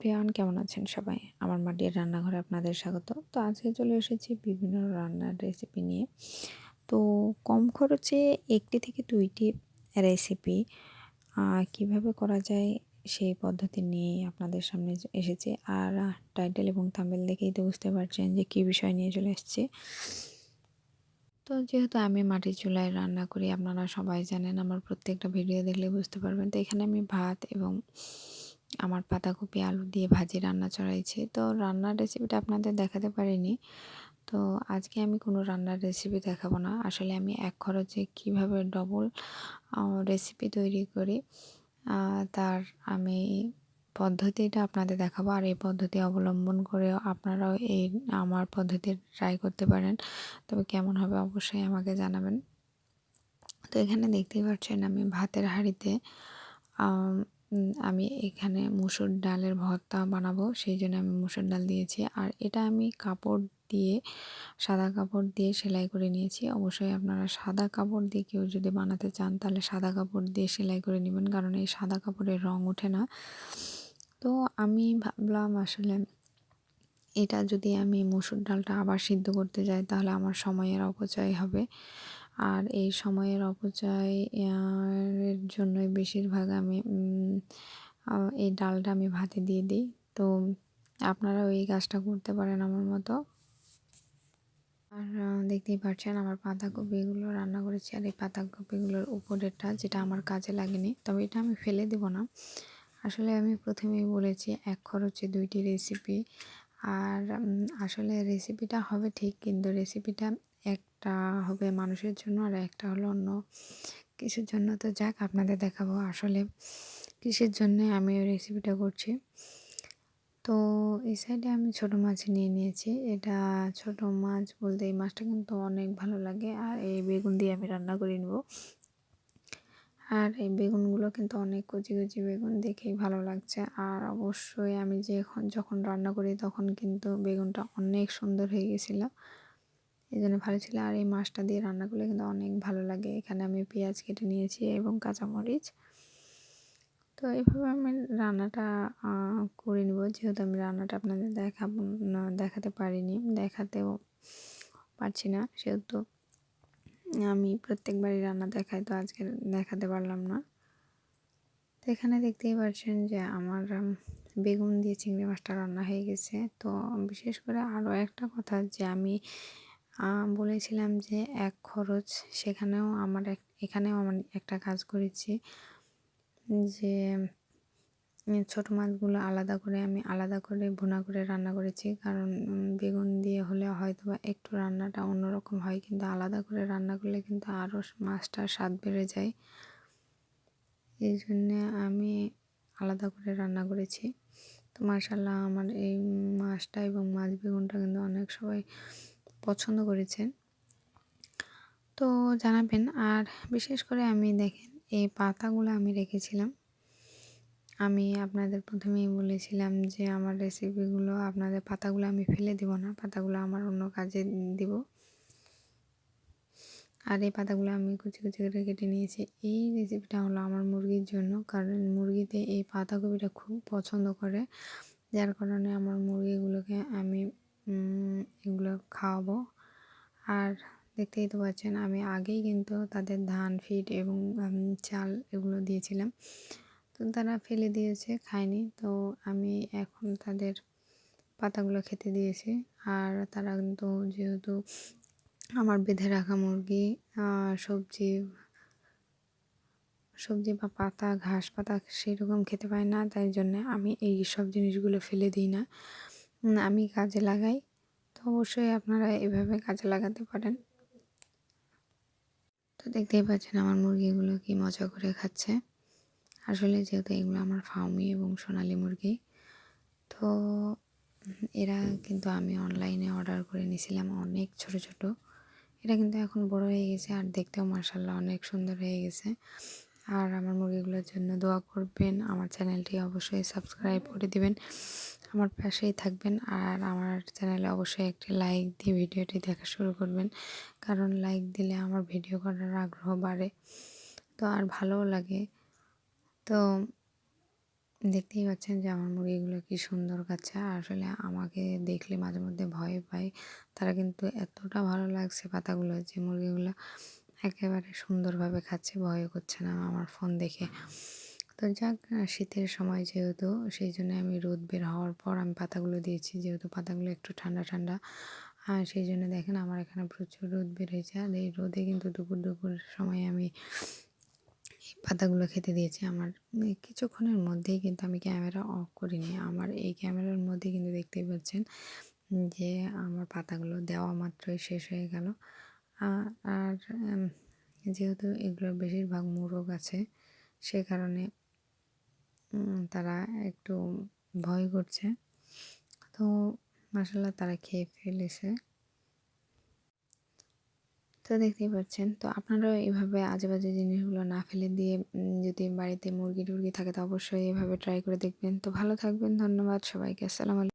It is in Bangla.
এভরিওয়ান, কেমন আছেন সবাই? আমার মাটির রান্নাঘরে আপনাদের স্বাগত। তো আজকে চলে এসেছি বিভিন্ন রান্নার রেসিপি নিয়ে। তো কম খরচে ১টি থেকে ২টি রেসিপি কিভাবে করা যায় সেই পদ্ধতি নিয়েই আপনাদের সামনে এসেছি। আর টাইটেল এবং থাম্বনেল দেখেই তো বুঝতে পারছেন যে কী বিষয় নিয়ে চলে এসেছি। তো যেহেতু আমি মাটির চুলায় রান্না করি, আপনারা সবাই জানেন, আমার প্রত্যেকটা ভিডিও দেখলে বুঝতে পারবেন। তো এখানে আমি ভাত এবং আমার পাতাকপি আলু দিয়ে ভাজি রান্না চড়াইছি। তো রান্নার রেসিপিটা আপনাদের দেখাতে পারিনি। তো আজকে আমি কোনো রান্নার রেসিপি দেখাবো না। আসলে আমি এক খরচে কিভাবে ডবল রেসিপি তৈরি করি তার আমি পদ্ধতিটা আপনাদের দেখাবো। আর এই পদ্ধতি অবলম্বন করেও আপনারাও আমার পদ্ধতি ট্রাই করতে পারেন। তবে কেমন হবে অবশ্যই আমাকে জানাবেন। তো এখানে দেখতেই পাচ্ছেন আমি ভাতের হাঁড়িতে আমি এখানে মুসুর ডালের ভর্তা বানাবো, সেই জন্য আমি মুসুর ডাল দিয়েছি। আর এটা আমি কাপড় দিয়ে, সাদা কাপড় দিয়ে সেলাই করে নিয়েছি। অবশ্যই আপনারা সাদা কাপড় দিয়ে কেউ যদি বানাতে চান তাহলে সাদা কাপড় দিয়ে সেলাই করে নেবেন, কারণ এই সাদা কাপড়ের রং ওঠে না। তো আমি ভাবলাম আসলে এটা যদি আমি মুসুর ডালটা আবার সিদ্ধ করতে যাই তাহলে আমার সময়ের অপচয় হবে। আর এই সময়ের অপচয় এর জন্যই বেশিরভাগ আমি এই ডালটা আমি ভাতে দিয়ে দিই। তো আপনারাও এই কাজটা করতে পারেন আমার মতো। আর দেখতেই পাচ্ছেন আমার পাতাকপিগুলো রান্না করেছি। আর এই পাতাকপিগুলোর উপরেরটা, যেটা আমার কাজে লাগেনি, তবে এটা আমি ফেলে দেব না। আসলে আমি প্রথমেই বলেছি এক খরচে ২টি রেসিপি। আর আসলে রেসিপিটা হবে ঠিক, কিন্তু রেসিপিটা একটা হবে মানুষের জন্য আর একটা হলো অন্য কিছুর জন্য। তো যাক, আপনাদের দেখাবো আসলে কিসের জন্যে আমি ওই রেসিপিটা করছি। তো এই সাইডে আমি ছোট মাছ নিয়ে নিয়েছি। এটা ছোট মাছ বলতে এই মাছটা কিন্তু অনেক ভালো লাগে। আর এই বেগুন দিয়ে আমি রান্না করে নেব। আর এই বেগুনগুলো কিন্তু অনেক কচি কচি বেগুন, দেখেই ভালো লাগছে। আর অবশ্যই আমি যখন রান্না করি তখন কিন্তু বেগুনটা অনেক সুন্দর হয়ে গেছিলো, এই জন্য ভালো ছিল। আর এই মাছটা দিয়ে রান্না করলে কিন্তু অনেক ভালো লাগে। এখানে আমি পেঁয়াজ কেটে নিয়েছি এবং কাঁচামরিচ। তো এভাবে আমি রান্নাটা করে নেব। যেহেতু আমি রান্নাটা আপনাদের দেখাতে পারিনি, দেখাতেও পারছি না, সেহেতু আমি প্রত্যেকবারই রান্না দেখাই, তো আজকে দেখাতে পারলাম না। তো এখানে দেখতেই পাচ্ছেন যে আমার বেগুন দিয়ে চিংড়ি মাছটা রান্না হয়ে গেছে। তো বিশেষ করে আরও একটা কথা, যে আমি বলেছিলাম যে এক খরচ, এখানেও আমার একটা কাজ করেছি, যে ছোট মাছগুলো আমি আলাদা করে ভুনা করে রান্না করেছি। কারণ বেগুন দিয়ে হলে হয়তো বা একটু রান্নাটা অন্যরকম হয়, কিন্তু আলাদা করে রান্না করলে কিন্তু আরও মাছটার স্বাদ বেড়ে যায়। এই জন্যে আমি আলাদা করে রান্না করেছি। তো মাশাআল্লাহ আমার এই মাছটা এবং মাছ বেগুনটা কিন্তু অনেক সবাই পছন্দ করেছেন। তো জানাবেন। আর বিশেষ করে আমি দেখেন এই পাতাগুলো আমি রেখেছিলাম। আমি আপনাদের প্রথমেই বলেছিলাম যে আমার রেসিপিগুলো, আপনাদের পাতাগুলো আমি ফেলে দিব না, পাতাগুলো আমার অন্য কাজে দিব। আর এই পাতাগুলো আমি কুচি কুচি করে কেটে নিয়েছি। এই রেসিপিটা হলো আমার মুরগির জন্য, কারণ মুরগিতে এই পাতাকপিটা খুব পছন্দ করে, যার কারণে আমার মুরগিগুলোকে আমি এগুলো খাওয়াবো। আর দেখতেই তো পাচ্ছেন আমি আগেই কিন্তু তাদের ধান ফিড এবং চাল এগুলো দিয়েছিলাম। তো তারা ফেলে দিয়েছে, খায়নি। তো আমি এখন তাদের পাতাগুলো খেতে দিয়েছি। আর তারা কিন্তু, যেহেতু আমার বেঁধে রাখা মুরগি সবজি বা পাতা, ঘাস পাতা সেরকম খেতে পায় না, তাই জন্য আমি এই সব জিনিসগুলো ফেলে দিই না, আমি কাজে লাগাই। তো অবশ্যই আপনারা এভাবে কাজে লাগাতে পারেন। তো দেখতেই পাচ্ছেন আমার মুরগিগুলো কি মজা করে খাচ্ছে। আসলে যেহেতু এগুলো আমার ফার্মি এবং সোনালী মুরগি, তো এরা কিন্তু আমি অনলাইনে অর্ডার করে নিয়েছিলাম, অনেক ছোট ছোট। এটা কিন্তু এখন বড় হয়ে গেছে আর দেখতেও মাশাআল্লাহ অনেক সুন্দর হয়ে গেছে। আর আমার মুরগিগুলোর জন্য দোয়া করবেন, আমার চ্যানেলটি অবশ্যই সাবস্ক্রাইব করে দিবেন, আমার পাশেই থাকবেন। আর আমার চ্যানেলে অবশ্যই একটি লাইক দিয়ে ভিডিওটি দেখা শুরু করবেন, কারণ লাইক দিলে আমার ভিডিও করার আগ্রহ বাড়ে, তো আর ভালোও লাগে। তো দেখতেই পাচ্ছেন যে আমার মুরগিগুলো কি সুন্দর খাচ্ছে। আর আসলে আমাকে দেখলে মাঝে মধ্যে ভয় পায়। তারা কিন্তু এতটা ভালো লাগছে পাতাগুলো যে মুরগিগুলো একেবারে সুন্দরভাবে খাচ্ছে, ভয়ও করছে না আমার ফোন দেখে। তো যাক, শীতের সময় যেহেতু, সেই জন্য আমি রোদ বের হওয়ার পর আমি পাতাগুলো দিয়েছি, যেহেতু পাতাগুলো একটু ঠান্ডা ঠান্ডা। সেই জন্য দেখেন আমার এখানে প্রচুর রোদ বের হয়েছে। আর এই রোদে কিন্তু দুপুর দুপুর সময় আমি এই পাতাগুলো খেতে দিয়েছি। আমার কিছুক্ষণের মধ্যেই কিন্তু আমি ক্যামেরা অফ করিনি। আমার এই ক্যামেরার মধ্যে কিন্তু দেখতেই পাচ্ছেন যে আমার পাতাগুলো দেওয়া মাত্রই শেষ হয়ে গেল। আর যেহেতু এগুলোর বেশিরভাগ মোরগ আছে, সে কারণে তারা একটু ভয় করছে। তো মাশাআল্লাহ তারা খেয়ে ফেলেছে। তো দেখতেই পাচ্ছেন। তো আপনারাও এভাবে আজেবাজে জিনিসগুলো না ফেলে দিয়ে যদি বাড়িতে মুরগি-টুরগি থাকে তো অবশ্যই এভাবে ট্রাই করে দেখবেন। তো ভালো থাকবেন। ধন্যবাদ সবাইকে। আসসালামু আলাইকুম।